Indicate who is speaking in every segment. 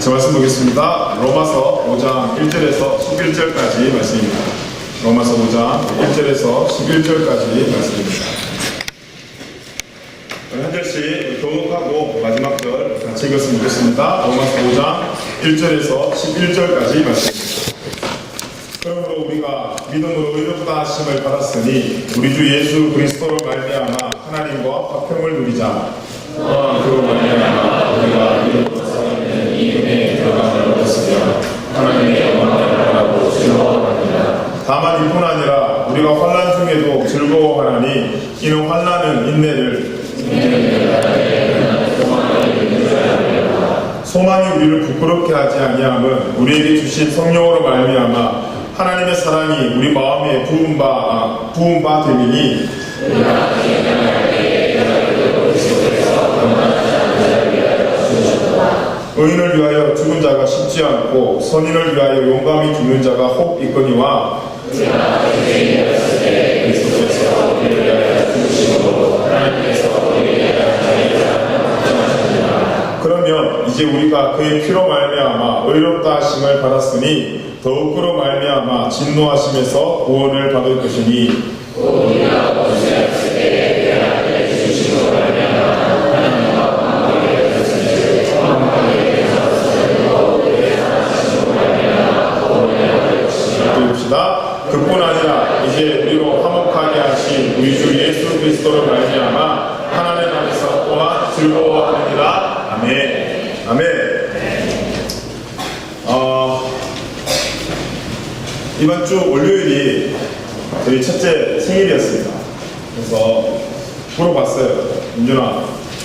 Speaker 1: 제 말씀 보겠습니다. 로마서 5장 1절에서 11절까지 말씀입니다. 로마서 5장 1절에서 11절까지 말씀입니다. 한 절씩 교독하고 마지막 절 같이 읽었으면 좋겠습니다. 로마서 5장 1절에서 11절까지 말씀입니다. 그러므로 우리가 믿음으로 의롭다 하심을 받았으니 우리 주 예수 그리스도로 말미암아 하나님과 화평을 누리자. 그로 말미암아 우리가 믿음으로써 있는 이 은혜에 들어감을 얻었으며 하나님의 영광을 바라고 즐거워합니다. 다만 이뿐 아니라 우리가 환난 중에도 즐거워하나니 이는 환난은 인내를 소망이 우리를 부끄럽게 하지 아니함은 우리에게 주신 성령으로 말미암아 하나님의 사랑이 우리 마음에 부은 바 됨이니 의인을 위하여 죽은 자가 쉽지 않고 선인을 위하여 용감히 죽는 자가 혹 있거니와 그리스도께서 우리를 위하여 죽으시고 하나님께서 우리를 위하여 그러면 이제 우리가 그의 피로 말미암아 의롭다 하심을 받았으니 더욱으로 말미암아 진노하심에서 구원을 받을 것이니 그뿐 아니라 이제 우리로 화목하게 하신 우리 주 예수 그리스도로 말미암아 하나님 안에서 또한 즐거워하느니라. 아멘. 아멘. 이번 주 월요일이 저희 첫째 생일이었습니다. 그래서 물어봤어요. 민준아,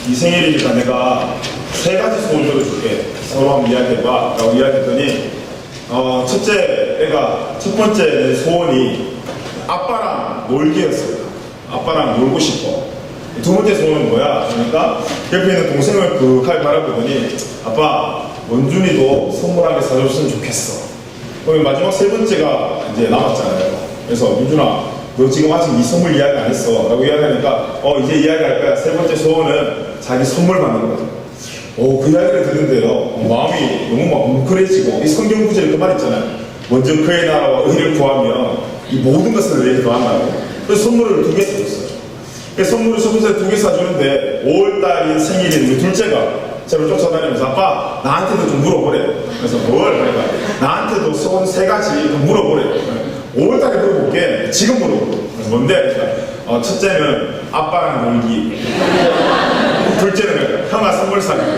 Speaker 1: 이 생일이니까 내가 3가지 소원 들어줄게. 서로 한번 이야기해봐. 라고 이야기했더니 첫째 애가 첫 번째 소원이 아빠랑 놀기였어요. 아빠랑 놀고 싶어. 두 번째 소원은 뭐야? 그러니까 옆에 있는 동생을 그윽하게 바라보더니 아빠, 원준이도 선물 하나 사줬으면 좋겠어. 그럼 마지막 세 번째가 이제 남았잖아요. 그래서 민준아, 너 지금 아직 이 선물 이야기 안 했어. 라고 이야기하니까 이제 이야기할 거야. 세 번째 소원은 자기 선물 받는 거죠. 그 이야기를 듣는데요, 마음이 너무 막 뭉클해지고, 이 성경 구절에 그 말 있잖아요. 먼저 그의 나라와 의를 구하면 이 모든 것을 내게 더한다고. 그래서 선물을 2개 사줬어요. 그래서 선물을 첫 번째 2개 사주는데 5월달인 생일인 우리 둘째가 저를 쫓아다니면서 아빠, 나한테도 좀 물어보래. 그래서 뭘? 그러니까 나한테도 소원 3가지 물어보래. 5월달에 물어볼게. 지금 물어보래. 그래서 뭔데? 그러니까 첫째는 아빠랑 놀기. 둘째는 형아 선물 사주기.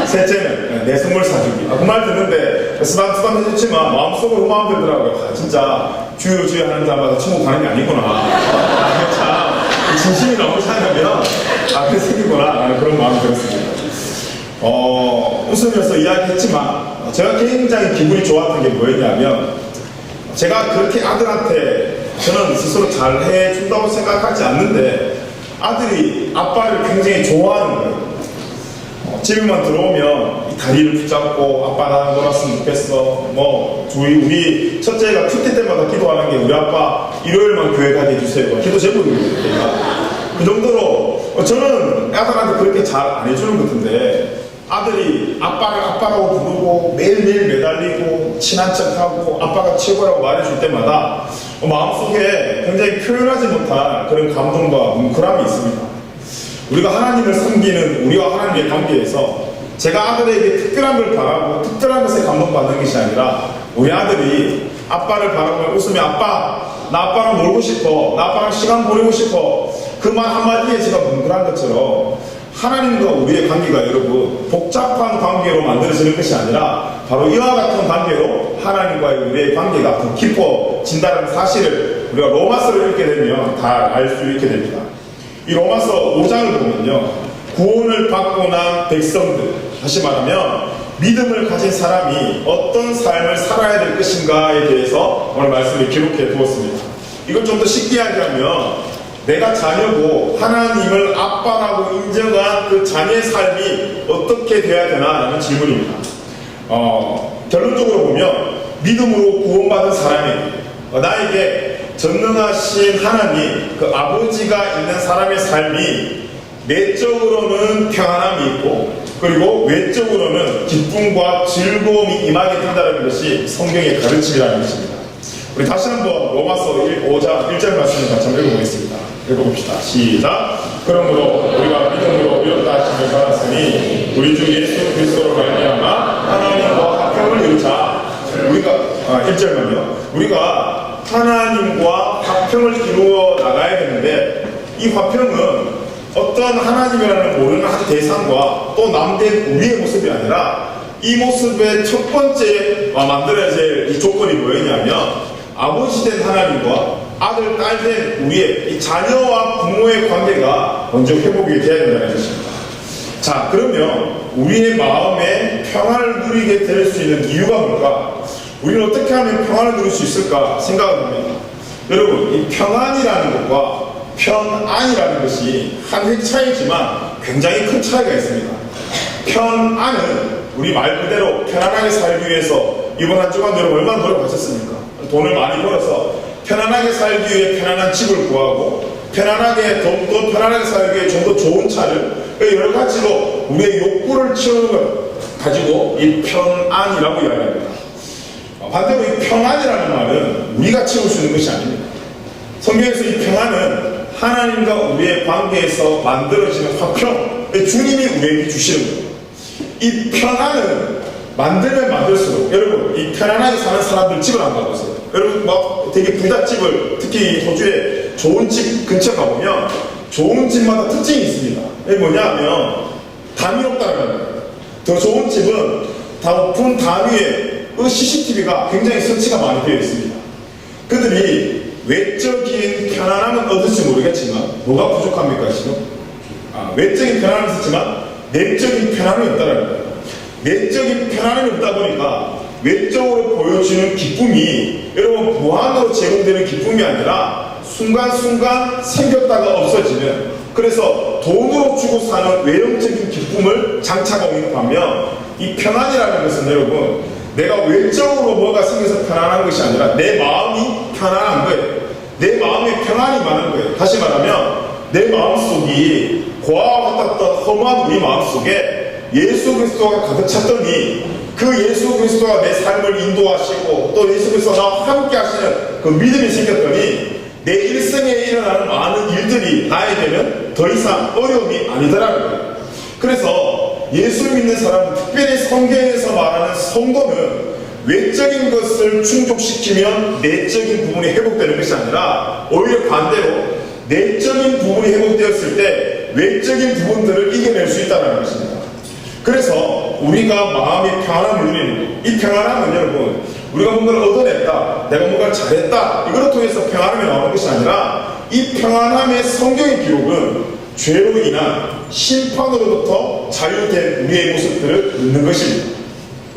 Speaker 1: 셋째는 내 선물 사주기. 그 말 듣는데 쓰담쓰담 해줬지만 마음속으로 마음 들더라고요. 진짜 주여 하는 자마다 천국 가는 게 아니구나. 참 진심이 너무 차이면 그게 생기구나. 그런 마음이 들었습니다. 웃으면서 이야기했지만 제가 굉장히 기분이 좋았던 게 뭐였냐면 제가 그렇게 아들한테 저는 스스로 잘 해준다고 생각하지 않는데 아들이 아빠를 굉장히 좋아하는 거예요. 집에만 들어오면 이 다리를 붙잡고 아빠 나랑 놀았으면 좋겠어. 우리 첫째가 큐티 때마다 기도하는 게 우리 아빠 일요일만 교회 가게 해주세요. 기도 제목입니다. 그 정도로 저는 아들한테 그렇게 잘 안 해주는 것 같은데 아들이 아빠를 아빠라고 부르고 매일매일 매달리고 친한 척하고 아빠가 최고라고 말해줄 때마다 마음속에 굉장히 표현하지 못한 그런 감동과 뭉클함이 있습니다. 우리가 하나님을 섬기는 우리와 하나님의 관계에서 제가 아들에게 특별한 걸 바라고 특별한 것에 감동받는 것이 아니라 우리 아들이 아빠를 바라보면 웃으며 아빠, 나 아빠랑 놀고 싶어. 나 아빠랑 시간 보내고 싶어. 그 말 한마디에 제가 뭉클한 것처럼 하나님과 우리의 관계가 여러분 복잡한 관계로 만들어지는 것이 아니라 바로 이와 같은 관계로 하나님과의 우리의 관계가 더 깊어진다는 사실을 우리가 로마서를 읽게 되면 다 알 수 있게 됩니다. 이 로마서 5장을 보면요, 구원을 받고 난 백성들, 다시 말하면 믿음을 가진 사람이 어떤 삶을 살아야 될 것인가에 대해서 오늘 말씀을 기록해 두었습니다. 이걸 좀 더 쉽게 이야기하면 내가 자녀고 하나님을 아빠라고 인정한 그 자녀의 삶이 어떻게 돼야 되나라는 질문입니다. 결론적으로 보면 믿음으로 구원받은 사람에게 나에게 전능하신 하나님, 그 아버지가 있는 사람의 삶이 내적으로는 평안함이 있고 그리고 외적으로는 기쁨과 즐거움이 임하게 된다는 것이 성경의 가르침이라는 것입니다. 우리 다시 한번 로마서 5장 1절 말씀을 같이 한번 읽어보겠습니다. 읽어봅시다. 시작. 그러므로 우리가 믿음으로 이렇다 하심을 받았으니 우리 주 예수 그리스도로 말미암아 하나님과 화평을 이루자. 우리가 1절만요. 우리가 하나님과 화평을 이루어 나가야 되는데, 이 화평은 어떤 하나님이라는 모르는 한 대상과 또 남된 우리의 모습이 아니라, 이 모습의 첫 번째 만들어야 될 이 조건이 뭐였냐면, 아버지 된 하나님과 아들, 딸 된 우리의 이 자녀와 부모의 관계가 먼저 회복이 돼야 된다는 것입니다. 자, 그러면 우리의 마음에 평안을 누리게 될 수 있는 이유가 뭘까? 우리는 어떻게 하면 평안을 누릴 수 있을까 생각합니다. 여러분, 이 평안이라는 것과 편안이라는 것이 한 획 차이지만 굉장히 큰 차이가 있습니다. 편안은 우리 말 그대로 편안하게 살기 위해서 이번 한 주간 여러분 얼마나 노력하셨습니까? 돈을 많이 벌어서 편안하게 살기 위해 편안한 집을 구하고, 편안하게 더 편안하게 살기 위해 좀 더 좋은 차를, 여러 가지로 우리의 욕구를 채우는 걸 가지고 이 편안이라고 이야기합니다. 반대로 이 평안이라는 말은 우리가 채울 수 있는 것이 아닙니다. 성경에서 이 평안은 하나님과 우리의 관계에서 만들어지는 화평, 주님이 우리에게 주시는 거예요. 이 평안은 만들면 만들수록, 여러분, 이 편안하게 사는 사람들 집을 안 가보세요. 여러분, 막 되게 부잣집을, 특히 호주에 좋은 집 근처 가보면 좋은 집마다 특징이 있습니다. 이게 뭐냐면 담이 높다는 거예요. 더 좋은 집은 다 높은 담 위에 CCTV가 굉장히 설치가 많이 되어 있습니다. 그들이 외적인 편안함은 얻을지 모르겠지만 뭐가 부족합니까 지금? 외적인 편안함은 있었지만 내적인 편안함이 없다는 거예요. 내적인 편안함이 없다 보니까 외적으로 보여주는 기쁨이, 여러분, 무한으로 제공되는 기쁨이 아니라 순간순간 생겼다가 없어지는, 그래서 돈으로 주고 사는 외형적인 기쁨을 장착하고 있는 반면, 이 편안이라는 것은 여러분, 내가 외적으로 뭐가 생겨서 편안한 것이 아니라 내 마음이 편안한 거예요. 내 마음에 평안이 많은 거예요. 다시 말하면 내 마음속이 고아와 같았던 험한 우리 마음속에 예수 그리스도가 가득 찼더니, 그 예수 그리스도가 내 삶을 인도하시고 또 예수 그리스도와 나와 함께 하시는 그 믿음이 생겼더니, 내 일생에 일어나는 많은 일들이 나에게는 더 이상 어려움이 아니더라는 거예요. 그래서 예수 믿는 사람, 특별히 성경에서 말하는 성도는 외적인 것을 충족시키면 내적인 부분이 회복되는 것이 아니라 오히려 반대로 내적인 부분이 회복되었을 때 외적인 부분들을 이겨낼 수 있다는 것입니다. 그래서 우리가 마음의 평안함을 누리는 이 평안함은, 여러분, 우리가 뭔가를 얻어냈다, 내가 뭔가를 잘했다, 이걸 통해서 평안함이 나오는 것이 아니라, 이 평안함의 성경의 기록은 죄로 인한 심판으로부터 자유된 우리의 모습들을 믿는 것입니다.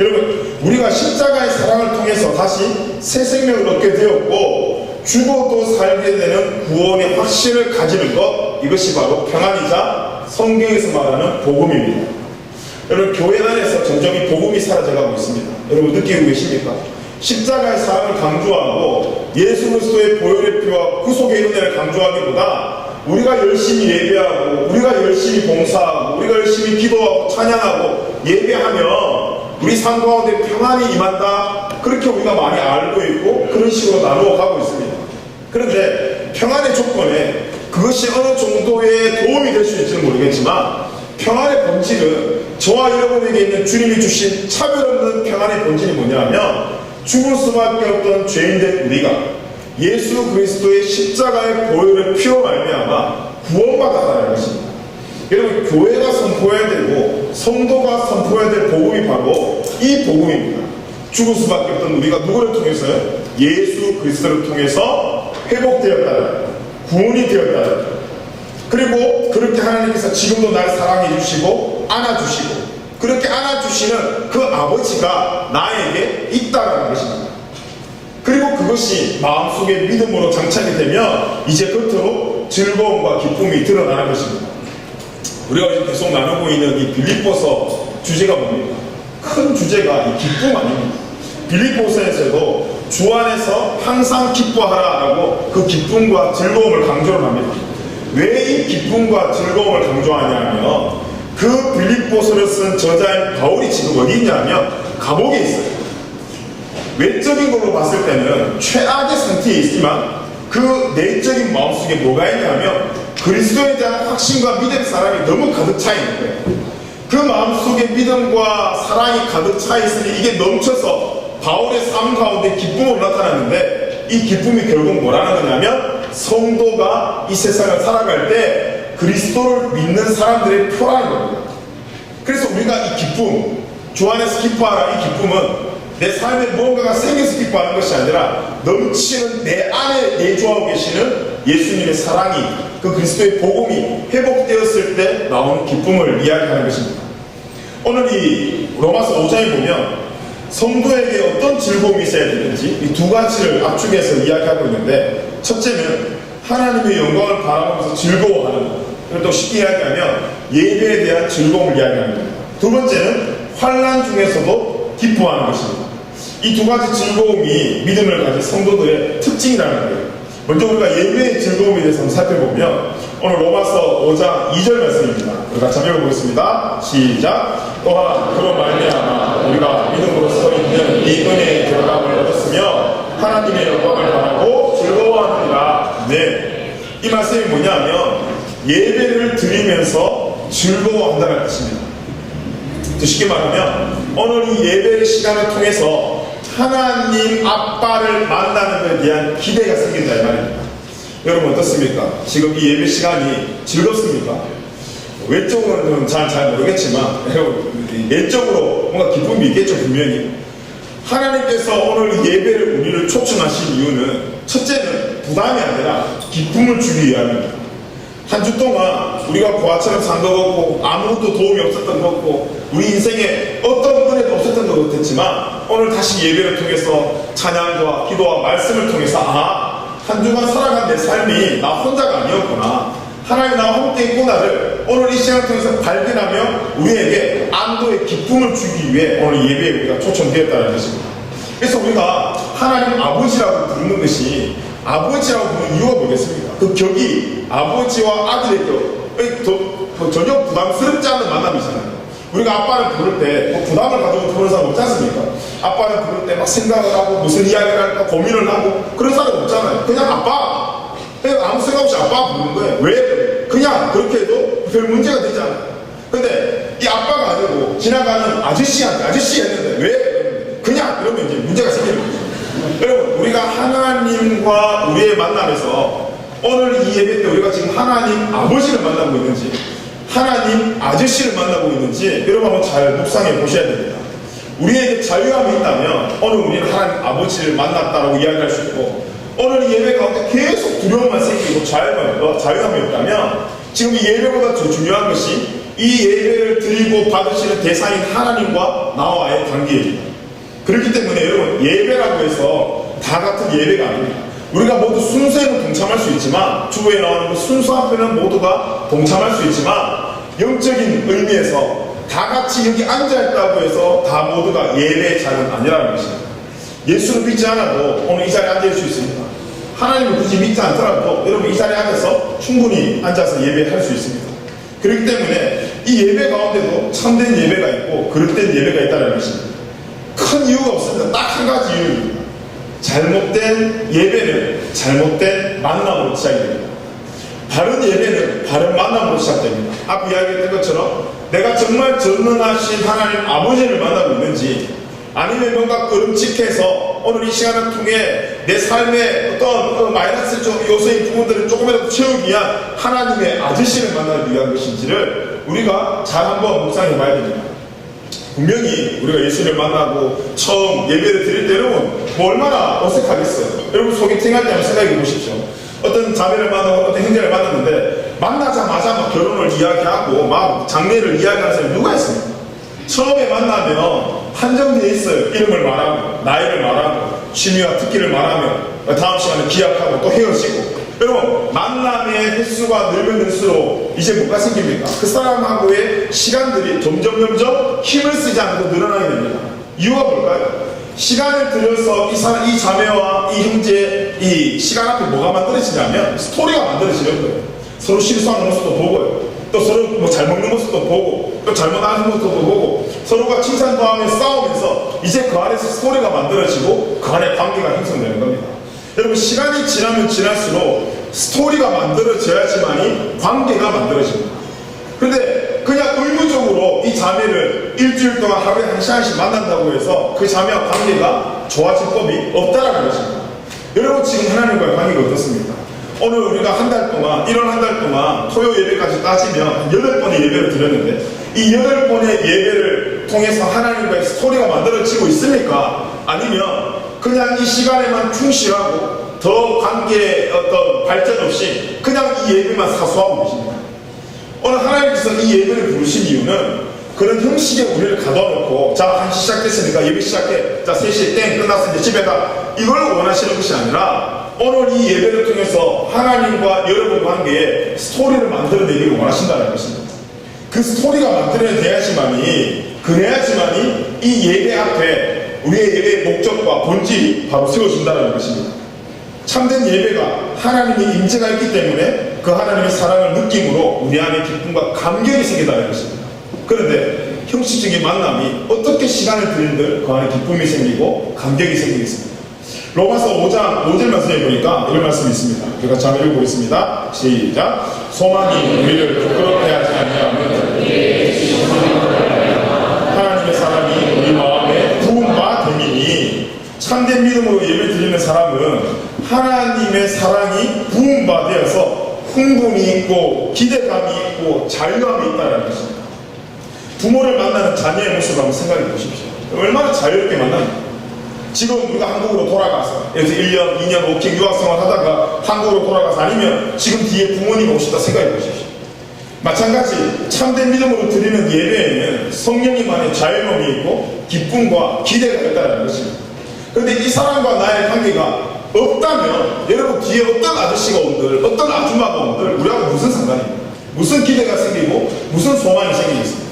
Speaker 1: 여러분, 우리가 십자가의 사랑을 통해서 다시 새 생명을 얻게 되었고 죽어도 살게 되는 구원의 확신을 가지는 것, 이것이 바로 평안이자 성경에서 말하는 복음입니다. 여러분, 교회 안에서 점점 이 복음이 사라져가고 있습니다. 여러분 느끼고 계십니까? 십자가의 사랑을 강조하고 예수 그리스도의 보혈의 피와 구속의 은혜를 강조하기보다 우리가 열심히 예배하고 우리가 열심히 봉사하고 우리가 열심히 기도하고 찬양하고 예배하면 우리 삶 가운데 평안이 임한다, 그렇게 우리가 많이 알고 있고 그런 식으로 나누어 가고 있습니다. 그런데 평안의 조건에 그것이 어느 정도의 도움이 될 수 있을지는 모르겠지만, 평안의 본질은 저와 여러분에게 있는 주님이 주신 차별 없는 평안의 본질이 뭐냐면, 죽을 수밖에 없던 죄인된 우리가 예수 그리스도의 십자가의 보혈의 피로 말미암아 구원받았다는 것입니다. 여러분, 교회가 선포해야 되고 성도가 선포해야 될 복음이 바로 이 복음입니다. 죽을 수밖에 없던 우리가 누구를 통해서요? 예수 그리스도를 통해서 회복되었다는, 구원이 되었다는, 그리고 그렇게 하나님께서 지금도 날 사랑해 주시고 안아주시고 그렇게 안아주시는 그 아버지가 나에게 있다는 것입니다. 그리고 그것이 마음속에 믿음으로 장착이 되면 이제 겉으로 즐거움과 기쁨이 드러나는 것입니다. 우리가 지금 계속 나누고 있는 이 빌립보서 주제가 뭡니까? 큰 주제가 이 기쁨 아닙니다. 빌립보서에서도 주 안에서 항상 기뻐하라라고 그 기쁨과 즐거움을 강조를 합니다. 왜 이 기쁨과 즐거움을 강조하냐면, 그 빌립보서를 쓴 저자인 바울이 지금 어디 있냐면 감옥에 있어요. 외적인 걸로 봤을 때는 최악의 상태에 있지만 그 내적인 마음속에 뭐가 있냐면 그리스도에 대한 확신과 믿음 사랑이 너무 가득 차 있는 거예요. 그 마음속에 믿음과 사랑이 가득 차 있으니 이게 넘쳐서 바울의 삶 가운데 기쁨으로 나타나는데 이 기쁨이 결국 뭐라는 거냐면 성도가 이 세상을 살아갈 때 그리스도를 믿는 사람들의 표라는 겁니다. 그래서 우리가 이 기쁨, 주 안에서 기뻐하라, 이 기쁨은 내 삶에 무언가가 생겨서 기뻐하는 것이 아니라 넘치는 내 안에 내주하고 계시는 예수님의 사랑이, 그 그리스도의 복음이 회복되었을 때 나오는 기쁨을 이야기하는 것입니다. 오늘 이 로마서 5장에 보면 성도에게 어떤 즐거움이 있어야 되는지 이 두 가지를 압축해서 이야기하고 있는데, 첫째는 하나님의 영광을 바라보면서 즐거워하는 것, 그리고 또 쉽게 이야기하면 예배에 대한 즐거움을 이야기하는 겁니다. 두 번째는 환난 중에서도 기뻐하는 것입니다. 이 두 가지 즐거움이 믿음을 가진 성도들의 특징이라는 거예요. 먼저 우리가 예배의 즐거움에 대해서 한번 살펴보면 오늘 로마서 5장 2절 말씀입니다. 우리 같이 한번 읽어보겠습니다. 시작. 또한 그로 말미암아 우리가 믿음으로 서 있는 이 은혜의 결과를 얻었으며 하나님의 영광을 바라고 즐거워하느니라. 네, 이 말씀이 뭐냐면 예배를 드리면서 즐거워한다는 뜻입니다. 더 쉽게 말하면 오늘 이 예배의 시간을 통해서 하나님 아빠를 만나는 것에 대한 기대가 생긴다 이 말입니다. 여러분 어떻습니까? 지금 이 예배 시간이 즐겁습니까? 외적으로는 잘 모르겠지만 여러분 내적으로 뭔가 기쁨이 있겠죠. 분명히 하나님께서 오늘 예배를 우리를 초청하신 이유는 첫째는 부담이 아니라 기쁨을 주기 위함입니다. 한 주 동안 우리가 고아처럼 산 것 같고 아무것도 도움이 없었던 것 같고 우리 인생에 어떤 은혜도 없었던 것 같았지만 오늘 다시 예배를 통해서 찬양과 기도와 말씀을 통해서 한 주간 살아간 내 삶이 나 혼자가 아니었구나, 하나님 나와 함께 있구나를 오늘 이 시간을 통해서 발견하며 우리에게 안도의 기쁨을 주기 위해 오늘 예배에 우리가 초청되었다는 것입니다. 그래서 우리가 하나님 아버지라고 부르는 것이, 아버지라고 부르는 이유가 뭐겠습니까? 그 격이 아버지와 아들의 격, 전혀 부담스럽지 않은 만남이잖아요. 우리가 아빠를 부를 때 부담을 가지고 부르는 사람 없지 않습니까? 아빠를 부를 때 막 생각을 하고 무슨 이야기를 할까 고민을 하고 그런 사람 없잖아요. 그냥 아빠, 그냥 아무 생각 없이 아빠 부르는 거예요. 왜? 그냥 그렇게 해도 별 문제가 되지 않아요. 근데 이 아빠가 아니고 지나가는 아저씨한테 아저씨 했는데 왜? 그냥 이러면 이제 문제가 생기는 거죠. 여러분 우리가 하나님과 우리의 만남에서 오늘 이 예배 때 우리가 지금 하나님 아버지를 만나고 있는지 하나님 아저씨를 만나고 있는지 여러분 한번 잘 묵상해 보셔야 됩니다. 우리에게 자유함이 있다면 오늘 우리는 하나님 아버지를 만났다라고 이야기할 수 있고, 오늘 이 예배 가운데 계속 두려움만 생기고 자유함이 없다면 지금 이 예배보다 더 중요한 것이 이 예배를 드리고 받으시는 대상인 하나님과 나와의 관계입니다. 그렇기 때문에 여러분 예배라고 해서 다 같은 예배가 아닙니다. 우리가 모두 순서에는 동참할 수 있지만, 주보에 나오는 그 순서 앞에는 모두가 동참할 수 있지만 영적인 의미에서 다 같이 여기 앉아있다고 해서 다 모두가 예배의 자는 아니라는 것입니다. 예수를 믿지 않아도 오늘 이 자리에 앉을 수 있습니다. 하나님을 굳이 믿지 않더라도 여러분 이 자리에 앉아서 충분히 앉아서 예배할 수 있습니다. 그렇기 때문에 이 예배 가운데도 참된 예배가 있고 그릇된 예배가 있다는 것입니다. 큰 이유가 없습니다. 딱 한 가지 이유입니다. 잘못된 예배는 잘못된 만남으로 시작이 됩니다. 바른 예배는 바른 만남으로 시작됩니다. 앞 이야기했던 것처럼 내가 정말 전능하신 하나님 아버지를 만나고 있는지, 아니면 뭔가 끔찍해서 오늘 이 시간을 통해 내 삶에 어떤 마이너스 요소인 부분들을 조금이라도 채우기 위한 하나님의 아저씨를 만나기 위한 것인지를 우리가 잘 한번 묵상해 봐야 됩니다. 분명히 우리가 예수를 만나고 처음 예배를 드릴 때 여러분 뭐 얼마나 어색하겠어요. 여러분 소개팅 할 때 한번 생각해 보십시오. 어떤 자매를 만나고 어떤 형제를 만났는데 만나자마자 막 결혼을 이야기하고 막 장례를 이야기하는 사람이 누가 있습니까? 처음에 만나면 한정되어 있어요. 이름을 말하고 나이를 말하고 취미와 특기를 말하며 다음 시간에 기약하고 또 헤어지고. 여러분 만남의 횟수가 늘면 늘수록 이제 뭐가 생깁니까? 그 사람하고의 시간들이 점점 힘을 쓰지 않고 늘어나게 됩니다. 이유가 뭘까요? 시간을 들여서 이 자매와 이 형제의 이 시간 앞에 뭐가 만들어지냐면 스토리가 만들어지는 거예요. 서로 실수하는 모습도 보고요. 또 서로 뭐 잘 먹는 모습도 보고 또 잘못하는 모습도 보고 서로가 칭찬도하며 싸우면서 이제 그 안에서 스토리가 만들어지고 그 안에 관계가 형성되는 겁니다. 여러분, 시간이 지나면 지날수록 스토리가 만들어져야지만이 관계가 만들어집니다. 그런데 그냥 의무적으로 이 자매를 일주일 동안 하루에 1시간씩 만난다고 해서 그 자매와 관계가 좋아질 법이 없다라는 것입니다. 여러분, 지금 하나님과의 관계가 어떻습니까? 오늘 우리가 한 달 동안, 1월 한 달 동안 토요 예배까지 따지면 8번의 예배를 드렸는데 이 8번의 예배를 통해서 하나님과의 스토리가 만들어지고 있습니까? 아니면 그냥 이 시간에만 충실하고 더 관계에 어떤 발전 없이 그냥 이 예배만 사수하고 계십니까? 오늘 하나님께서 이 예배를 부르신 이유는 그런 형식에 우리를 가둬놓고 자, 1시 시작됐으니까 예배 시작해, 자 3시에 땡 끝났어 이제 집에 가, 이걸 원하시는 것이 아니라 오늘 이 예배를 통해서 하나님과 여러분 관계에 스토리를 만들어내기를 원하신다는 것입니다. 그 스토리가 만들어내야지만이, 그래야지만이 이 예배 앞에 우리의 예배의 목적과 본질이 바로 세워진다는 것입니다. 참된 예배가 하나님의 임재가 있기 때문에 그 하나님의 사랑을 느낌으로 우리 안에 기쁨과 감격이 생긴다는 것입니다. 그런데 형식적인 만남이 어떻게 시간을 들인들 그 안에 기쁨이 생기고 감격이 생기겠습니까? 로마서 5장 5절 말씀해 보니까 이런 말씀이 있습니다. 우리가 잘 읽어보겠습니다. 시작. 소망이 우리를 부끄럽게 하지 아니하면 하나님의 사랑이 우리 마음에 부은 바 됨이니, 참된 믿음으로 예배 드리는 사람은 하나님의 사랑이 부은 바 되어서 흥분이 있고 기대감이 있고 자유감이 있다는 것입니다. 부모를 만나는 자녀의 모습을 한번 생각해 보십시오. 얼마나 자유롭게 만납니까? 지금 우리가 한국으로 돌아가서 여기서 1년, 2년 워킹 유학생활 하다가 한국으로 돌아가서 아니면 지금 뒤에 부모님 오시다 생각해 보십시오. 마찬가지 참된 믿음으로 드리는 예배에는 성령님만의 자유로움이 있고 기쁨과 기대가 있다는 것입니다. 그런데 이 사람과 나의 관계가 없다면 여러분, 뒤에 어떤 아저씨가 온들 어떤 아줌마가 온들 우리하고 무슨 상관입니까? 무슨 기대가 생기고 무슨 소망이 생기겠습니까?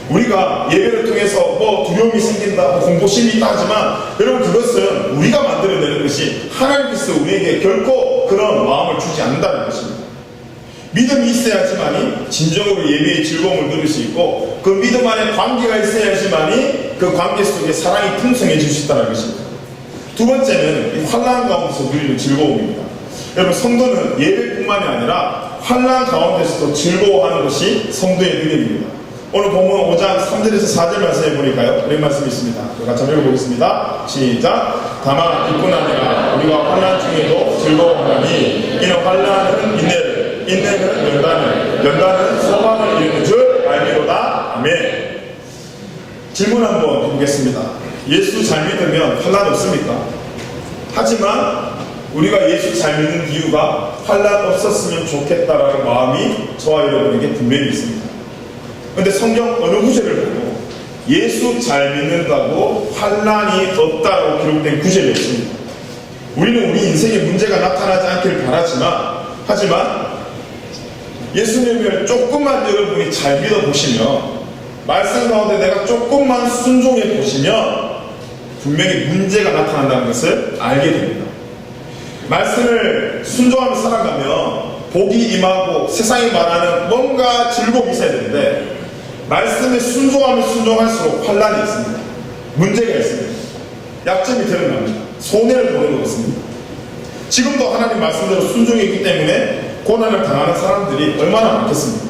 Speaker 1: 우리가 예배를 통해서 뭐 두려움이 생긴다, 뭐 공포심이 있다 하지만 여러분, 그것은 우리가 만들어내는 것이 하나님께서 우리에게 결코 그런 마음을 주지 않는다는 것입니다. 믿음이 있어야지만이 진정으로 예배의 즐거움을 누릴 수 있고 그 믿음 안에 관계가 있어야지만이 그 관계 속에 사랑이 풍성해질 수 있다는 것입니다. 두 번째는 이 환난 가운데서 누리는 즐거움입니다. 여러분, 성도는 예배뿐만이 아니라 환난 가운데서도 즐거워하는 것이 성도의 능력입니다. 오늘 본문 5장 3절에서 4절 말씀해 보니까요, 이런 말씀이 있습니다. 같이 한번 읽어보겠습니다. 시작. 다만 기쁜 아니라 우리가 환난 중에도 즐거워하니 이는 환난은 인내를, 인내는 연단을, 연단은 소망을 이루는 줄 알미로다. 아멘. 질문 한번 해보겠습니다. 예수 잘 믿으면 환난 없습니까? 하지만 우리가 예수 잘 믿는 이유가 환난 없었으면 좋겠다라는 마음이 저와 여러분에게 분명히 있습니다. 그런데 성경 어느 구절을 보고 예수 잘 믿는다고 환난이 없다고 기록된 구절이 없습니다. 우리는 우리 인생에 문제가 나타나지 않길 바라지만, 하지만 예수님을 조금만 여러분이 잘 믿어보시면, 말씀 가운데 내가 조금만 순종해 보시면 분명히 문제가 나타난다는 것을 알게 됩니다. 말씀을 순종하며 살아가면 복이 임하고 세상이 말하는 뭔가 즐거움이 있어야 되는데, 말씀에 순종하면 순종할수록 환난이 있습니다. 문제가 있습니다. 약점이 드러납니다. 손해를 보는 것 같습니다. 지금도 하나님 말씀대로 순종했기 때문에 고난을 당하는 사람들이 얼마나 많겠습니까?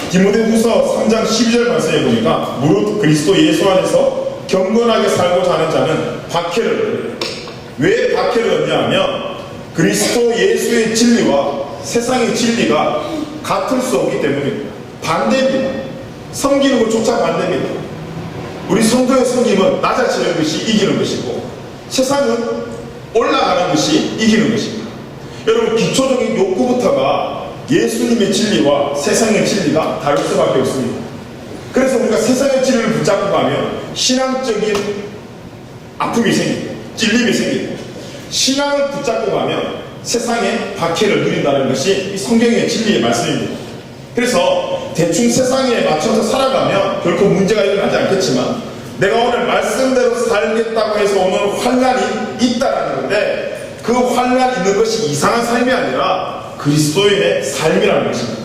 Speaker 1: 디모데후서 3장 12절 말씀해 보니까 무릇 그리스도 예수 안에서 경건하게 살고자 하는 자는 박해를 얻어요. 왜 박해를 얻냐 하면 그리스도 예수의 진리와 세상의 진리가 같을 수 없기 때문입니다. 반대입니다. 섬기는 것조차 반대입니다. 우리 성도의 섬김은 낮아지는 것이 이기는 것이고 세상은 올라가는 것이 이기는 것입니다. 여러분, 기초적인 욕구부터가 예수님의 진리와 세상의 진리가 다를 수밖에 없습니다. 그래서 우리가 세상의 진리를 붙잡고 가면 신앙적인 아픔이 생기고 찔림이 생기고, 신앙을 붙잡고 가면 세상의 박해를 누린다는 것이 이 성경의 진리의 말씀입니다. 그래서 대충 세상에 맞춰서 살아가면 결코 문제가 일어나지 않겠지만, 내가 오늘 말씀대로 살겠다고 해서 오늘 환난이 있다는 건데 그 환난 있는 것이 이상한 삶이 아니라 그리스도인의 삶이라는 것입니다.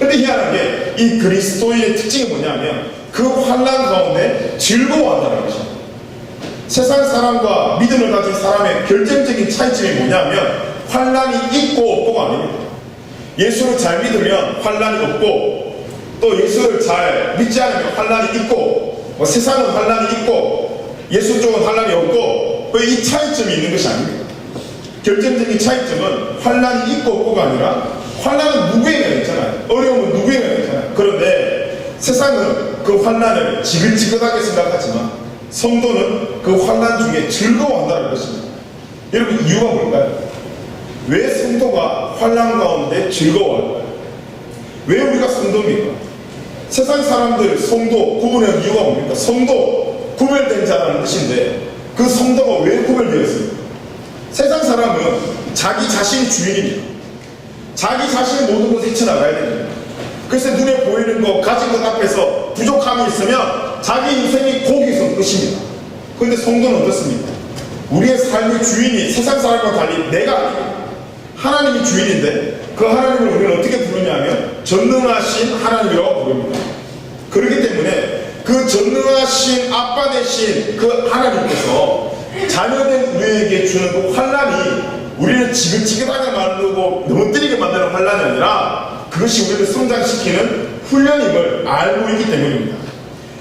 Speaker 1: 근데 희한하게 이 그리스도인의 특징이 뭐냐면 그 환난 가운데 즐거워한다는 것입니다. 세상 사람과 믿음을 가진 사람의 결정적인 차이점이 뭐냐면 환난이 있고 없고가 아닙니다. 예수를 잘 믿으면 환난이 없고 또 예수를 잘 믿지 않으면 환난이 있고 세상은 환난이 있고 예수 쪽은 환난이 없고 이 차이점이 있는 것이 아닙니다. 결정적인 차이점은 환난이 있고 없고가 아니라 환난은 누구에게나 있잖아요. 어려움은 누구에게나 있잖아요. 그런데 세상은 그 환난을 지긋지긋하게 생각하지만 성도는 그 환난 중에 즐거워한다는 것입니다. 여러분 이유가 뭘까요? 왜 성도가 환난 가운데 즐거워할까요? 왜 우리가 성도입니까? 세상 사람들 성도 구분하는 이유가 뭡니까? 성도 구별된 자라는 뜻인데 그 성도가 왜 구별되었습니까? 세상 사람은 자기 자신이 주인입니다. 자기 자신의 모든 것을 헤쳐나가야 됩니다. 그래서 눈에 보이는 것, 가진 것 앞에서 부족함이 있으면 자기 인생이 거기서 끝입니다. 그런데 성도는 어떻습니까? 우리의 삶의 주인이 세상 사람과 달리 내가 아닙니다. 하나님이 주인인데 그 하나님을 우리는 어떻게 부르냐면 전능하신 하나님이라고 부릅니다. 그렇기 때문에 그 전능하신 아빠 되신 그 하나님께서 자녀된 우리에게 주는 그 환난이 우리를 지긋지긋하게 만들고 넘어뜨리게 만드는 환난이 아니라 그것이 우리를 성장시키는 훈련임을 알고 있기 때문입니다.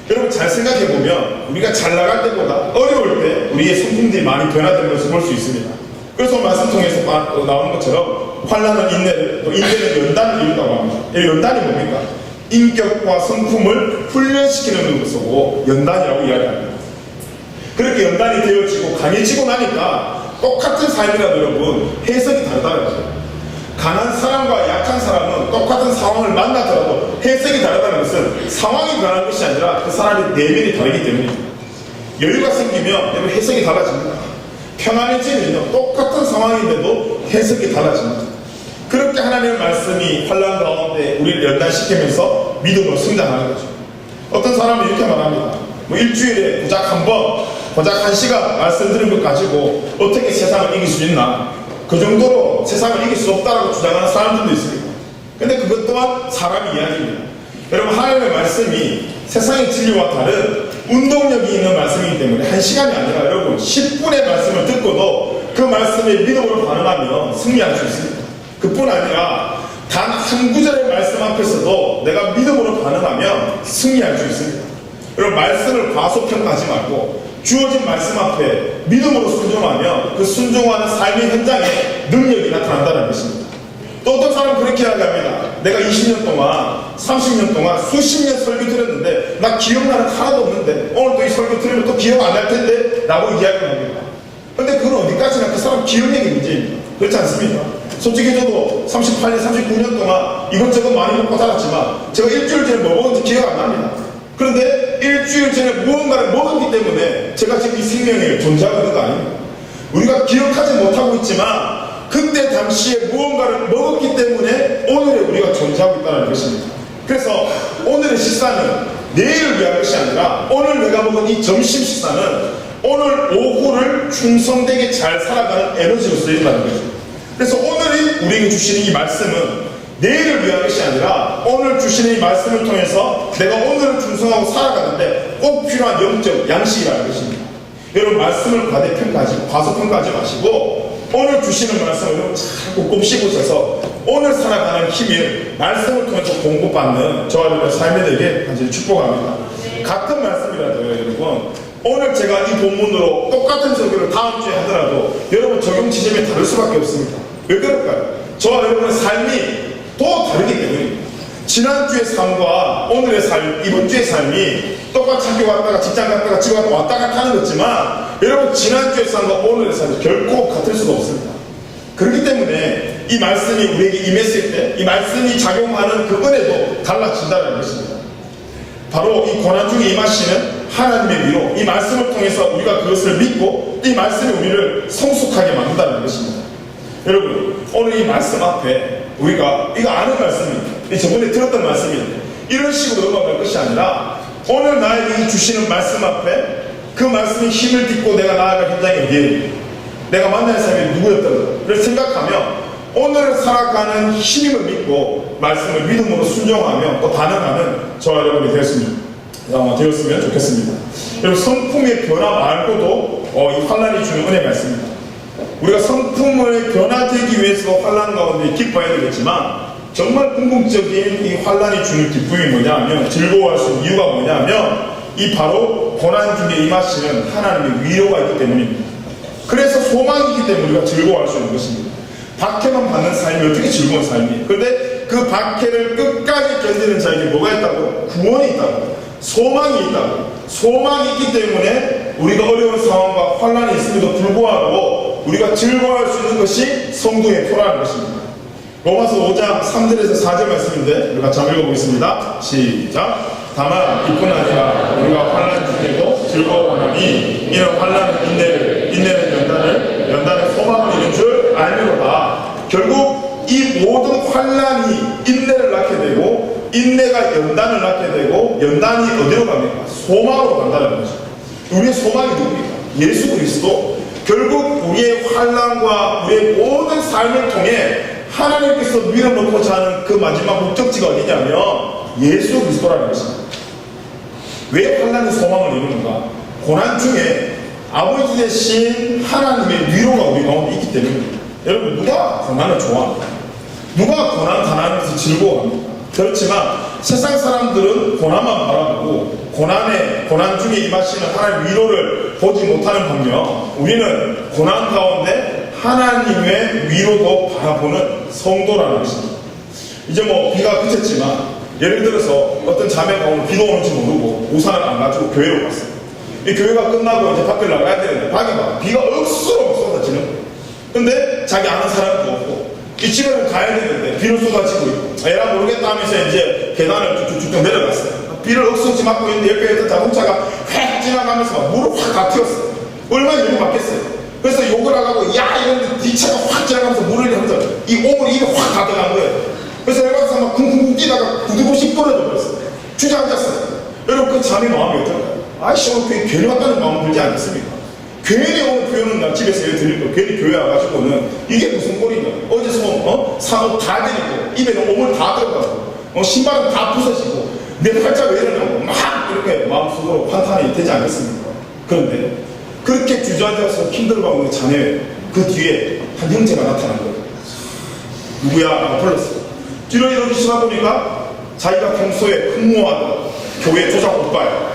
Speaker 1: 여러분 잘 생각해보면 우리가 잘 나갈 때보다 어려울 때 우리의 성품들이 많이 변화되는 것을 볼 수 있습니다. 그래서 말씀 통해서 나오는 것처럼 환난은 인내를, 또 인내는 연단을 이룬다고 합니다. 이 연단이 뭡니까? 인격과 성품을 훈련시키는 것이고 연단이라고 이야기합니다. 그렇게 연단이 되어지고 강해지고 나니까 똑같은 삶이라도 여러분 해석이 다르다는 거죠. 강한 사람과 약한 사람은 똑같은 상황을 만나더라도 해석이 다르다는 것은 상황이 변한 것이 아니라 그 사람의 내면이 다르기 때문입니다. 여유가 생기면 해석이 달라집니다. 평안해지면 똑같은 상황인데도 해석이 달라집니다. 그렇게 하나님의 말씀이 환난 가운데 우리를 연단시키면서 믿음으로 성장하는 거죠. 어떤 사람은 이렇게 말합니다. 일주일에 고작 한 번, 고작 1시간 말씀 들은 것 가지고 어떻게 세상을 이길 수 있나? 그 정도로 세상을 이길 수 없다라고 주장하는 사람들도 있습니다. 근데 그것 또한 사람의 이야기입니다. 여러분 하나님의 말씀이 세상의 진리와 다른 운동력이 있는 말씀이기 때문에 1시간이 아니라 여러분 10분의 말씀을 듣고도 그 말씀에 믿음으로 반응하면 승리할 수 있습니다. 그뿐 아니라 단 한 구절의 말씀 앞에서도 내가 믿음으로 반응하면 승리할 수 있습니다. 여러분 말씀을 과소평가하지 말고 주어진 말씀 앞에 믿음으로 순종하면 그 순종하는 삶의 현장에 능력이 나타난다는 것입니다. 또 어떤 사람은 그렇게 이야기합니다. 내가 20년 동안 30년 동안 수십 년 설교 들었는데 나 기억나는 거 하나도 없는데 오늘 또 이 설교 들으면 또 기억 안 날 텐데 라고 이야기합니다. 근데 그건 어디까지나 그 사람 기억력의 문제입니다. 그렇지 않습니까? 솔직히 저도 38년 39년 동안 이것저것 많이 먹고 살았지만 제가 일주일 전에 뭐 먹었는지 기억 안 납니다. 그런데 일주일 전에 무언가를 먹었기 때문에 제가 지금 이 생명에 존재하고 있는 거 아닙니까? 우리가 기억하지 못하고 있지만 그때 당시에 무언가를 먹었기 때문에 오늘의 우리가 존재하고 있다는 것입니다. 그래서 오늘의 식사는 내일을 위한 것이 아니라 오늘 내가 먹은 이 점심 식사는 오늘 오후를 충성되게 잘 살아가는 에너지로 쓰인다는 거죠. 그래서 오늘이 우리에게 주시는 이 말씀은 내일을 위한 것이 아니라 오늘 주시는 이 말씀을 통해서 내가 오늘을 충성하고 살아가는데 꼭 필요한 영적 양식이라는 것입니다. 여러분 말씀을 과소평가하지 마시고 오늘 주시는 말씀을 여러분 잘 곱씹고 있어서 오늘 살아가는 힘을 말씀을 통해서 공급받는 저와 여러분의 삶이 되게 간절히 축복합니다. 같은 말씀이라도 여러분 오늘 제가 이 본문으로 똑같은 설교를 다음 주에 하더라도 여러분 적용 지점이 다를 수밖에 없습니다. 왜 그럴까요? 저와 여러분의 삶이 또 다르기 때문입니다. 지난주의 삶과 오늘의 삶, 이번 주의 삶이 똑같이 학교 갔다가 직장 갔다가 집 갔다가 왔다 갔다 하는 거지만 여러분 지난주의 삶과 오늘의 삶이 결코 같을 수가 없습니다. 그렇기 때문에 이 말씀이 우리에게 임했을 때 이 말씀이 작용하는 그 은혜도 달라진다는 것입니다. 바로 이 고난 중에 임하시는 하나님의 위로 이 말씀을 통해서 우리가 그것을 믿고 이 말씀이 우리를 성숙하게 만든다는 것입니다. 여러분 오늘 이 말씀 앞에 우리가 이거 아는 말씀입니다. 저번에 들었던 말씀인데 이런 식으로 넘어갈 것이 아니라 오늘 나에게 주시는 말씀 앞에 그 말씀의 힘을 딛고 내가 나아갈 현장이 어디에 내가 만나는 사람이 누구였던가를 생각하면 오늘 살아가는 힘임을 믿고 말씀을 믿음으로 순종하며 또 단행하는 저와 여러분이 되었으면 좋겠습니다. 여러분, 성품의 변화 말고도 이 환란이 주는 은혜가 있습니다. 우리가 성품을 변화되기 위해서 환란 가운데 기뻐해야 되겠지만, 정말 궁극적인 이 환란이 주는 기쁨이 뭐냐면, 즐거워할 수 있는 이유가 뭐냐면, 이 바로 고난 중에 임하시는 하나님의 위로가 있기 때문입니다. 그래서 소망이 있기 때문에 우리가 즐거워할 수 있는 것입니다. 박해만 받는 삶이 어떻게 즐거운 삶이에요? 그런데 그 박해를 끝까지 견디는 자에게 뭐가 있다고? 구원이 있다고, 소망이 있다고. 소망이 있기 때문에 우리가 어려운 상황과 환란이 있음에도 불구하고 우리가 즐거워할 수 있는 것이 성도의 표라는 것입니다. 로마서 5장 3절에서 4절 말씀인데 우리가 같이 읽어보겠습니다. 시작. 다만 이뿐 아니라 우리가 환란 중에도 즐거워하니 이는 환란은 인내를, 인내는 연단을, 연단은 소망을 이룬 줄 알미로다. 결국 이 모든 환란이 인내를 낳게 되고, 인내가 연단을 낳게 되고, 연단이 어디로 갑니까? 소망으로 간다는 것입니다. 우리의 소망이 누굽니까? 예수 그리스도. 결국 우리의 환란과 우리의 모든 삶을 통해 하나님께서 밀어넣고자 하는 그 마지막 목적지가 어디냐면 예수 그리스도라는 것입니다. 왜 환란이 소망을 이루는가? 고난 중에 아버지 대신 하나님의 위로가 우리 가운데 있기 때문입니다. 여러분, 누가 고난을 좋아합니까? 누가 고난 당하면서 즐거워합니까? 그렇지만 세상 사람들은 고난만 바라보고 고난 중에 임하시는 하나님의 위로를 보지 못하는 반면, 우리는 고난 가운데 하나님의 위로도 바라보는 성도라는 것입니다. 이제 비가 그쳤지만, 예를 들어서 어떤 자매가 오늘 비도 오는지 모르고 우산을 안 가지고 교회로 갔어요. 이 교회가 끝나고 이제 밖에 나가야 되는데 비가 억수로 쏟아지는 거예요. 근데 자기 아는 사람도 없고, 이 집에는 가야 되는데 비를 쏟아지고 있고, 에라 모르겠다 하면서 이제 계단을 쭉쭉쭉 내려갔어요. 비를 억수로 맞고 있는데 옆에 있던 자동차가 휙 지나가면서 물을 확 다 튀었어요. 얼마나 욕을 받겠어요. 그래서 욕을 하고, 야, 이런데 네 차가 확 지나가면서 물을 하면서 이 오물이 입에 확 다 들어간 거예요. 그래서 열받아서 막 쿵쿵쿵 뛰다가 구두옷이 부러져 버렸어요. 주저앉았어요. 여러분, 그 자매 마음이 어떨까요? 아이씨, 오늘 괜히 왔다는 마음 들지 않겠습니까? 괜히 오늘 교회는 나 집에서 예를 드릴 거, 괜히 교회 와가지고는 이게 무슨 꼴이냐. 어제서 산옷 다 드리고, 입에는 오물 다 들어가고, 신발은 다 부서지고, 내 팔자가 왜 이러냐고 막 이렇게 마음속으로 환탄이 되지 않겠습니까? 그런데 그렇게 주저앉아서 힘들어하고 있는 자매 그 뒤에 한 형제가 나타난 거예요. 누구야? 라고 불렀어요. 뒤로 이렇게 쳐다보니까 자기가 평소에 흠모하던 교회 조장 오빠예요.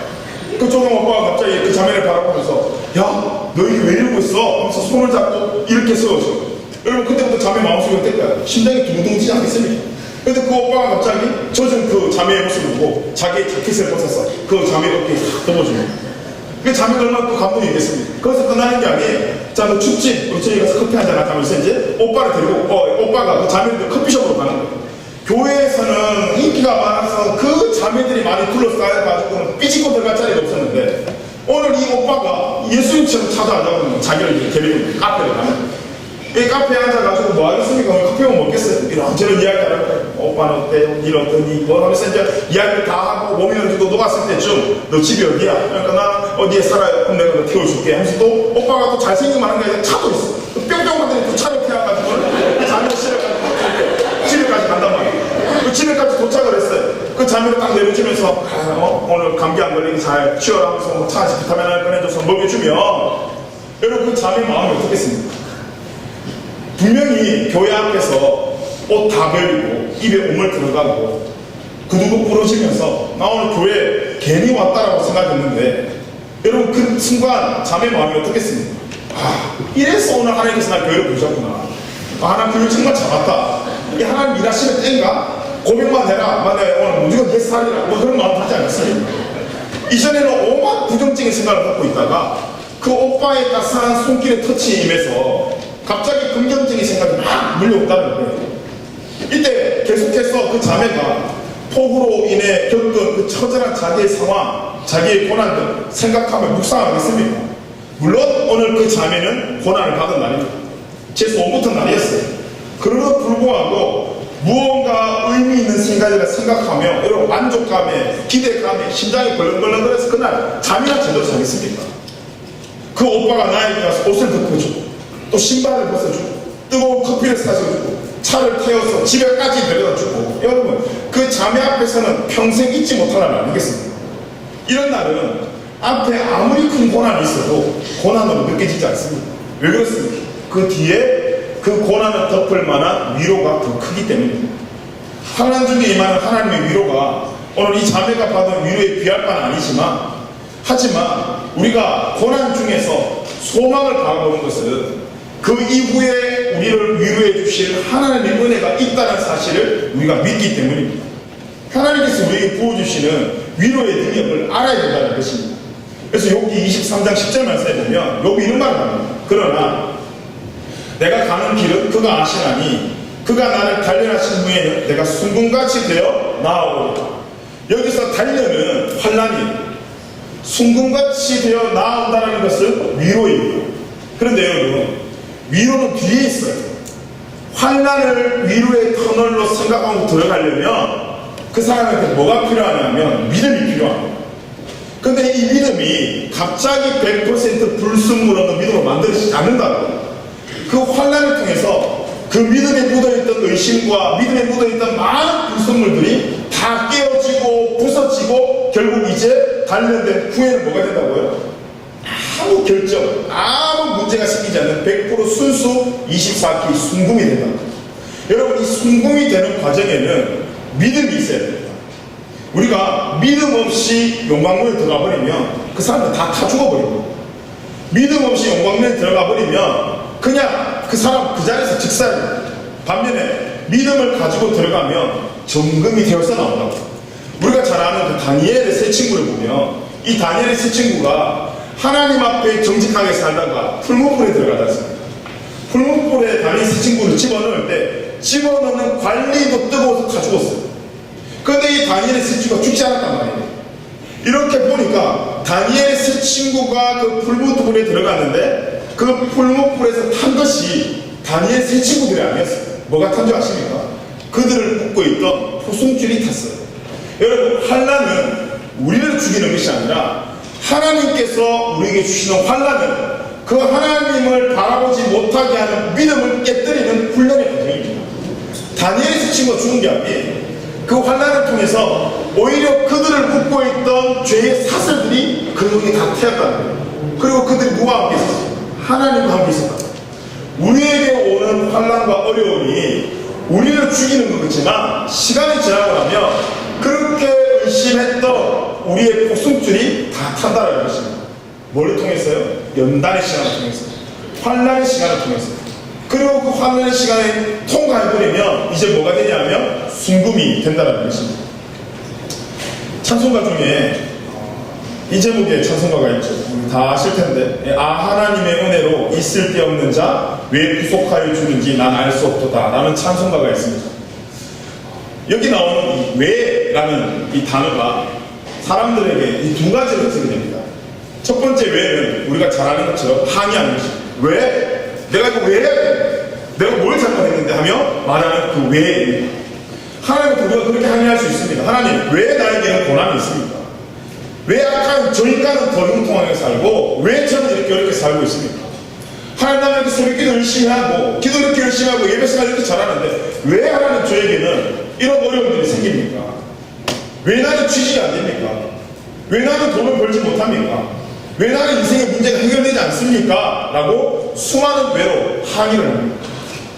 Speaker 1: 그 조장 오빠가 갑자기 그 자매를 바라보면서, 야, 너 이게 왜 이러고 있어? 하면서 손을 잡고 이렇게 세워줘. 여러분, 그때부터 자매 마음속에 어떨까요? 심장이 두근두근지지 않겠습니까? 근데 그 오빠가 갑자기 젖은 그 자매의 모습을 보고 자기의 자켓을 벗어서 그 자매 어깨에 싹 덮어줍니다. 그 자매가 얼마나 또 감동이 있겠습니까? 거기서 끝나는 게 아니에요. 자, 너 춥지? 우리 저희 가서 커피 한잔 하면서 이제 오빠를 데리고, 오빠가 그 자매들 커피숍으로 가는 거예요. 교회에서는 인기가 많아서 그 자매들이 많이 둘러싸여가지고는 삐지고 들어갈 자리가 없었는데, 오늘 이 오빠가 예수님처럼 찾아가자고 자기를 데리고 카페를 가는 거예요. 이 카페에 앉아가지고 뭐 하겠습니까? 오늘 커피만 먹겠어요? 이런저런 이야기하는 거예요. 오빠는 어때요? 일 어떠니? 뭐 하면서 이제 이야기를 다 하고, 몸이 어디고 녹았을 때쯤 너 집이 어디야? 그러니까 나 어디에 살아요? 그럼 내가 너 태워줄게 하면서 또 오빠가 또 잘생긴 거 하는 게 아니라 차도 있어. 뿅뿅하더니 또 차를 태워가지고 자매를 실어가지고 집에까지 간단 말이에요. 그 집에까지 도착을 했어요. 그 자매를 딱 내려주면서, 오늘 감기 안 걸리게 잘 치워라 하면서 차 안에서 비타민 하나 꺼내줘서 먹여주면, 여러분, 그 자매 마음이 어떻겠습니까? 분명히 교회 앞에서 옷 다 벌리고 입에 오물 들어가고 구두굽 부러지면서 나 오늘 교회 괜히 왔다라고 생각했는데, 여러분, 그 순간 자매 마음이 어떻겠습니까? 이래서 오늘 하나님께서 날 교회를 부르셨구나. 하나님 교회 정말 잡았다. 이게 하나님 일하시는 때인가? 고백만 해라. 만약에 오늘 무조건 내 살이라. 뭐 그런 마음 하지 않았습니까? 이전에는 온갖 부정적인 생각을 갖고 있다가 그 오빠의 따스한 손길의 터치에 임해서 갑자기 긍정적인 생각이 막 물려온다는 거예요. 이때 계속해서 그 자매가 폭우로 인해 겪은 그 처절한 자기의 상황, 자기의 고난들 생각하며 묵상하겠습니까? 물론 오늘 그 자매는 고난을 받은 날입니다. 제5부터 날이었어요. 그럼에도 불구하고 무언가 의미 있는 생각을 생각하며 여러분 만족감에 기대감에 심장이 벌렁벌렁거려서 그날 잠이나 제대로 자겠습니까? 그 오빠가 나에게 가서 옷을 덮어주고 또 신발을 벗어주고 뜨거운 커피를 사줘주고 차를 태워서 집에까지 데려다 주고, 여러분 그 자매 앞에서는 평생 잊지 못할 날 아니겠습니까? 이런 날은 앞에 아무리 큰 고난이 있어도 고난으로 느껴지지 않습니다. 왜 그렇습니까? 그 뒤에 그 고난을 덮을 만한 위로가 더 크기 때문입니다. 환난 중에 임하는 하나님의 위로가 오늘 이 자매가 받은 위로에 비할 바는 아니지만, 하지만 우리가 고난 중에서 소망을 바라보는 것은 그 이후에 우리를 위로해 주실 하나님의 은혜가 있다는 사실을 우리가 믿기 때문입니다. 하나님께서 우리에게 부어주시는 위로의 능력을 알아야 된다는 것입니다. 그래서 욥기 23장 10절 말씀에 보면 욥이 이런 말을 합니다. 그러나 내가 가는 길은 그가 아시나니 그가 나를 단련하신 후에는 내가 순금같이 되어 나아오리라. 여기서 단련은 환난이, 순금같이 되어 나아온다는 것은 위로입니다. 그런데 여러분, 위로는 뒤에 있어요. 환난을 위로의 터널로 생각하고 들어가려면 그 사람한테 뭐가 필요하냐면 믿음이 필요합니다. 근데 이 믿음이 갑자기 100% 불순물 없는 믿음으로 만들어지지 않는다고. 그 환난을 통해서 그 믿음에 묻어있던 의심과 믿음에 묻어있던 많은 불순물들이 다 깨어지고 부서지고 결국 이제 단련된 후에는 뭐가 된다고요? 아무 결정, 아무 문제가 생기지 않는 100% 순수 24기 순금이 된다. 여러분, 이 순금이 되는 과정에는 믿음이 있어야 됩니다. 우리가 믿음 없이 용광로에 들어가 버리면 그 사람들 다 죽어버립니다. 믿음 없이 용광로에 들어가 버리면 그냥 그 사람 그 자리에서 직사입니다. 반면에 믿음을 가지고 들어가면 정금이 되어서 나온다고. 우리가 잘 아는 그 다니엘의 세 친구를 보면 이 다니엘의 세 친구가 하나님 앞에 정직하게 살다가 풀무불에 들어가지 않습니까? 풀무불에 다니엘 세 친구를 집어넣을 때 집어넣는 관리도 뜨거워서 다 죽었어요. 그런데 이 다니엘의 세 친구가 죽지 않았단 말이에요. 이렇게 보니까 다니엘의 세 친구가 그 풀무불에 들어갔는데 그 풀무불에서 탄 것이 다니엘 세 친구들이 아니었어요. 뭐가 탄 줄 아십니까? 그들을 묶고 있던 포승줄이 탔어요. 여러분, 환난은 우리를 죽이는 것이 아니라 하나님께서 우리에게 주시는 환난은 그 하나님을 바라보지 못하게 하는 믿음을 깨뜨리는 훈련의 과정입니다. 다니엘의 세 친구가 죽은 게 아니에요. 그 환난을 통해서 오히려 그들을 묶고 있던 죄의 사슬들이 그들에게 다 태웠다는 거예요. 그리고 그들이 누구와 함께 있었어요? 하나님과 함께 있었다. 우리에게 오는 환난과 어려움이 우리를 죽이는 것 같지만 시간이 지나고 나면 그렇게 의심했던 우리의 포승줄이 다 탄다는 것입니다. 뭘 통해서요? 연단의 시간을 통해서, 환난의 시간을 통해서. 그리고 그 환난의 시간에 통과해버리면 이제 뭐가 되냐면 순금이 된다는 것입니다. 찬송가 중에 이 제목의 찬송가가 있죠. 다 아실 텐데, 아 하나님의 은혜로 있을 데 없는 자 왜 구속하여 주는지 난 알 수 없도다 라는 찬송가가 있습니다. 여기 나오는 이 왜라는 이 단어가 사람들에게 이 두 가지로 해석이 됩니다. 첫 번째 왜는 우리가 잘 아는 것처럼 항의하는 것입니다. 왜? 내가 이거 왜 해야 돼? 내가 뭘 잘못했는데 하며 말하는 그 왜입니다. 하나님은 우리가 그렇게 항의할 수 있습니다. 하나님, 왜 나에게는 고난이 있습니까? 왜 약간 저 인간은 더 흉통하게 살고 왜 저는 이렇게 어렵게 살고 있습니까? 하나님, 나는 이렇게 새벽기도 열심히 하고 기도 이렇게 열심히 하고 예배생활 이렇게 잘하는데 왜 하나님 저에게는 이런 어려움들이 생깁니까? 왜 나는 취직이 안 됩니까? 왜 나는 돈을 벌지 못합니까? 왜 나는 인생의 문제가 해결되지 않습니까? 라고 수많은 왜로 항의를 합니다.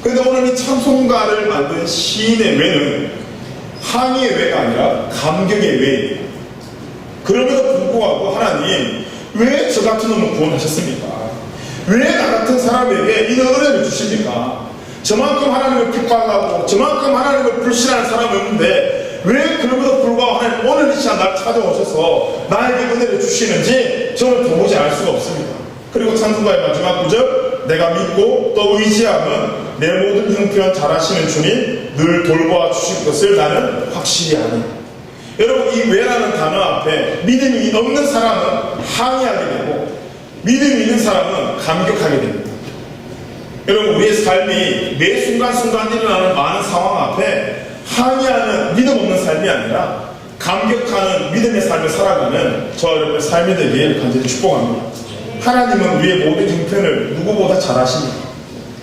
Speaker 1: 그런데 오늘 이 찬송가를 만든 시인의 왜는 항의의 왜가 아니라 감격의 왜입니다. 그럼에도 불구하고 하나님, 왜 저 같은 놈을 구원하셨습니까? 왜 나 같은 사람에게 이런 은혜를 주십니까? 저만큼 하나님을 핍박하고 저만큼 하나님을 불신하는 사람이 없는데 왜 그럼에도 불구하고 하나님 오늘 이 시간 날 찾아오셔서 나에게 은혜를 주시는지 저는 도무지 알 수가 없습니다. 그리고 찬송가의 마지막 구절, 내가 믿고 또 의지함은 내 모든 형편 잘하시는 주님 늘 돌보아 주실 것을 나는 확실히 아니. 여러분, 이 왜라는 단어 앞에 믿음이 없는 사람은 항의하게 되고 믿음이 있는 사람은 감격하게 됩니다. 여러분, 우리의 삶이 매 순간순간 일어나는 많은 상황 앞에 항의하는 믿음 없는 삶이 아니라 감격하는 믿음의 삶을 살아가는 저 여러분의 삶이 되길 간절히 축복합니다. 하나님은 우리의 모든 형편을 누구보다 잘 아십니다.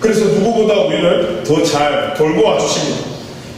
Speaker 1: 그래서 누구보다 우리를 더 잘 돌보아 주십니다.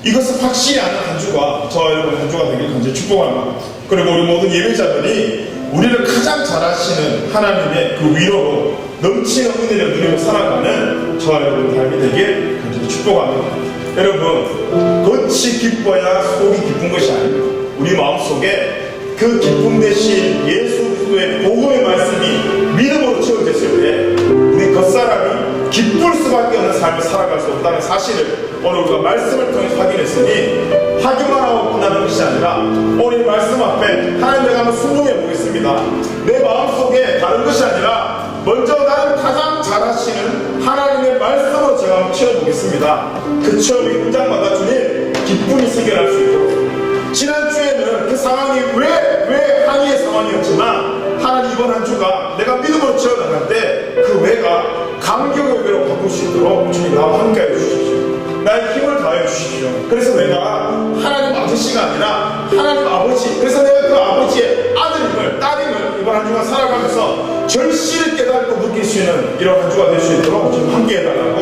Speaker 1: 이것을 확실히 아는 한 주가 저와 여러분 한 주가 되길 간절히 축복합니다. 그리고 우리 모든 예배자들이 우리를 가장 잘 아시는 하나님의 그 위로로 넘치는 은혜를 누리고 살아가는 저와 여러분 삶이 되길 간절히 축복합니다. 여러분, 겉이 기뻐야 속이 기쁜 것이 아닙니다. 우리 마음속에 그 기쁨 대신 예수 그리스도의 복음의 말씀이 믿음으로 채워졌을 때 우리 겉사람이 기쁠 수밖에 없는 삶을 살아갈 수 없다는 사실을 오늘 우리가 말씀을 통해 확인했으니 확인만 하고 끝나는 것이 아니라 오늘 말씀 앞에 하나님 내가 한번 순종해 보겠습니다. 내 마음속에 다른 것이 아니라 먼저 나를 가장 잘하시는 하나님의 말씀으로 제가 한번 채워보겠습니다. 그 체험이 현장마다 주님 기쁨이 생겨날 수 있도록 지난주에는 그 상황이 왜 항의의 상황이었지만 하나님 이번 한 주가 내가 믿음으로 채워나갈 때 그 왜가 감격의 왜로 바꿀 수 있도록 주님 나와 함께해 주십시오. 나의 힘을 다해 주십시오. 그래서 내가 하나님 아저씨가 아니라 하나님 아버지, 그래서 내가 그 아버지의 아들임을 딸임을 이번 한 주간 살아가면서 절실히 깨닫고 느낄 수 있는 이런 한 주가 될 수 있도록 지금 함께 해달라고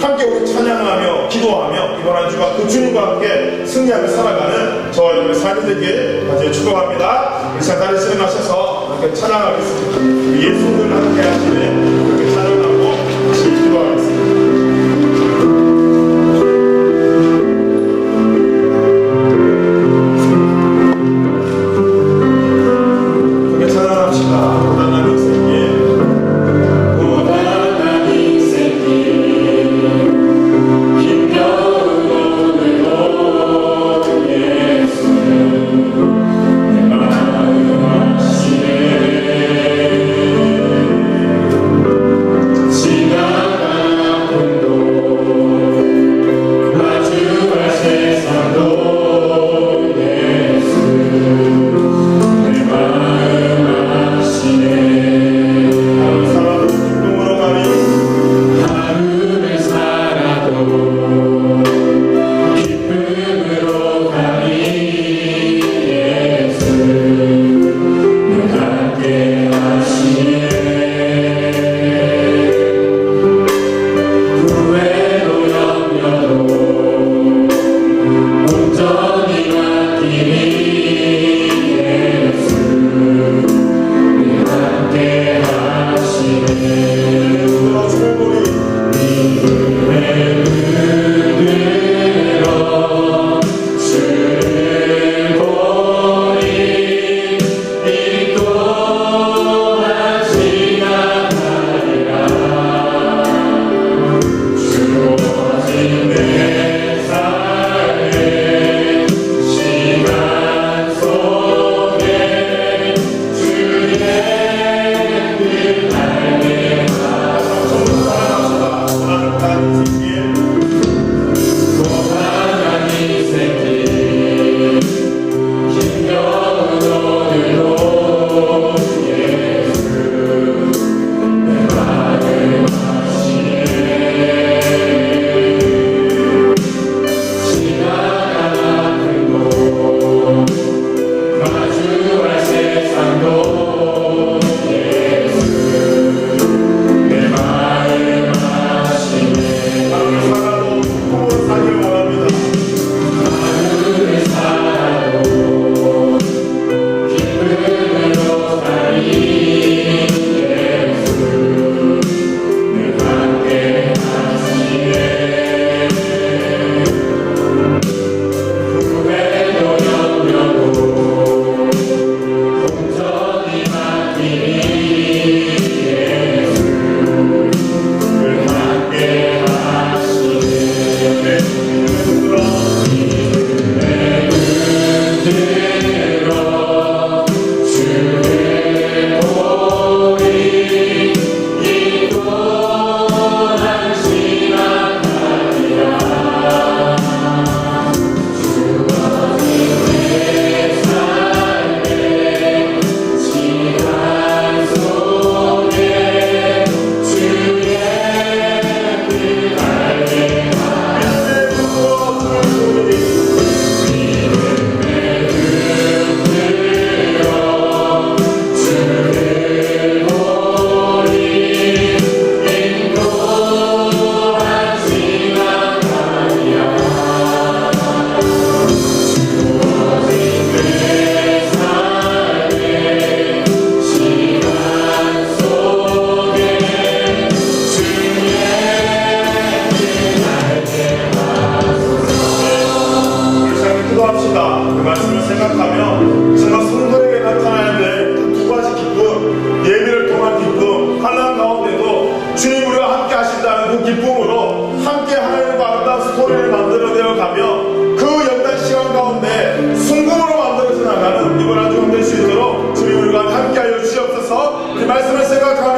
Speaker 1: 함께 우리 찬양하며 기도하며 이번 한 주간 그 주님과 함께 승리하며 살아가는 저와 여러분의 삶이 되길 간절히 축복합니다. 이 시간 다리 수행하셔서 함께 찬양하겠습니다. 우리 예수님을 함께 하시네 그렇게 찬양하고 다시 기도하겠습니다.
Speaker 2: 예수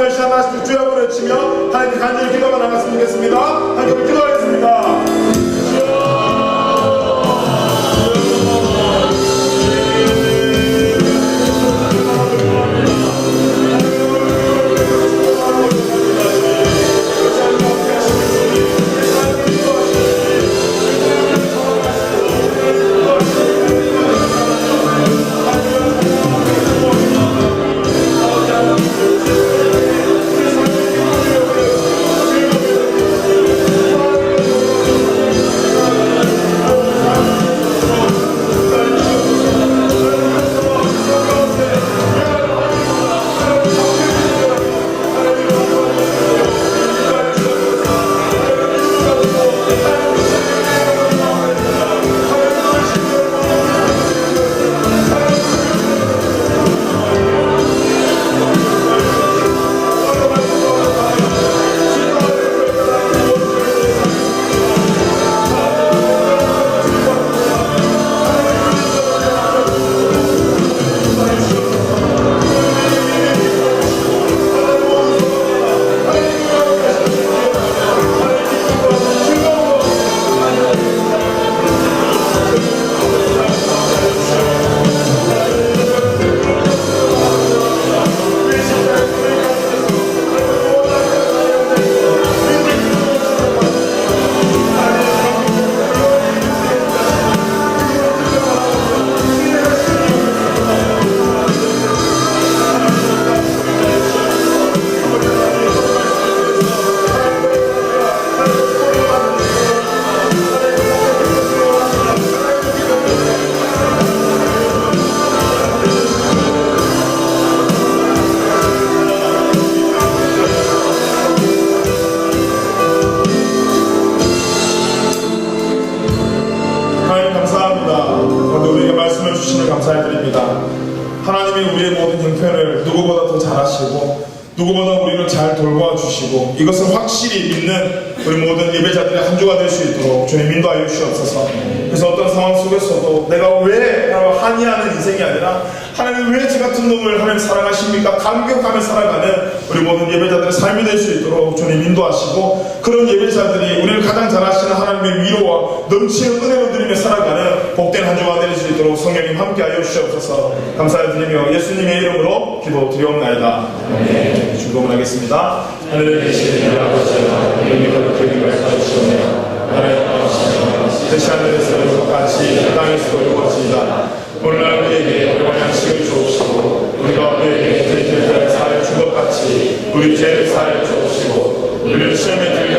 Speaker 1: 하나님 열심히 하나씩 주여 한번 외치며 하나님께 간절히 기도만 나갔으면 좋겠습니다. 하나님께 기도하겠습니다. 하나님이 우리의 모든 형편을 누구보다 더 잘하시고 누구보다 우리를 잘 돌보아주시고 이것을 확실히 믿는 우리 모든 예배자들의 한 주가 될 수 있도록 주님 인도하여 주시옵소서. 그래서 어떤 상황 속에서도 내가 왜 한이하는 인생이 아니라 하나님 왜 저 같은 놈을 하나님 사랑하십니까? 감격하며 살아가는 우리 모든 예배자들의 삶이 될 수 있도록 주님 인도하시고 그런 예배자들이 우리를 가장 잘하시는 하나님의 위로와 넘치는 은혜로 드리며 살아가는 복된 한 주가 될 수 있도록 성령님 함께하여 주시옵소서. 감사드리며 예수님의 이름으로 기도드리옵나이다. 네, 주동을 하겠습니다. 하늘에 계시는 아버지여 이름이 거룩하게 말씀하시오며 나라의 나오시며 뜻이 하늘에서 같이 땅에서도 이루어지이다. 오늘날 우리에게 우리가 양식을 주옵시고 우리가 우리에게 죄를 사하여 준 것 같이 우리 죄를 사하여 주옵시고 우리를 시험에 들게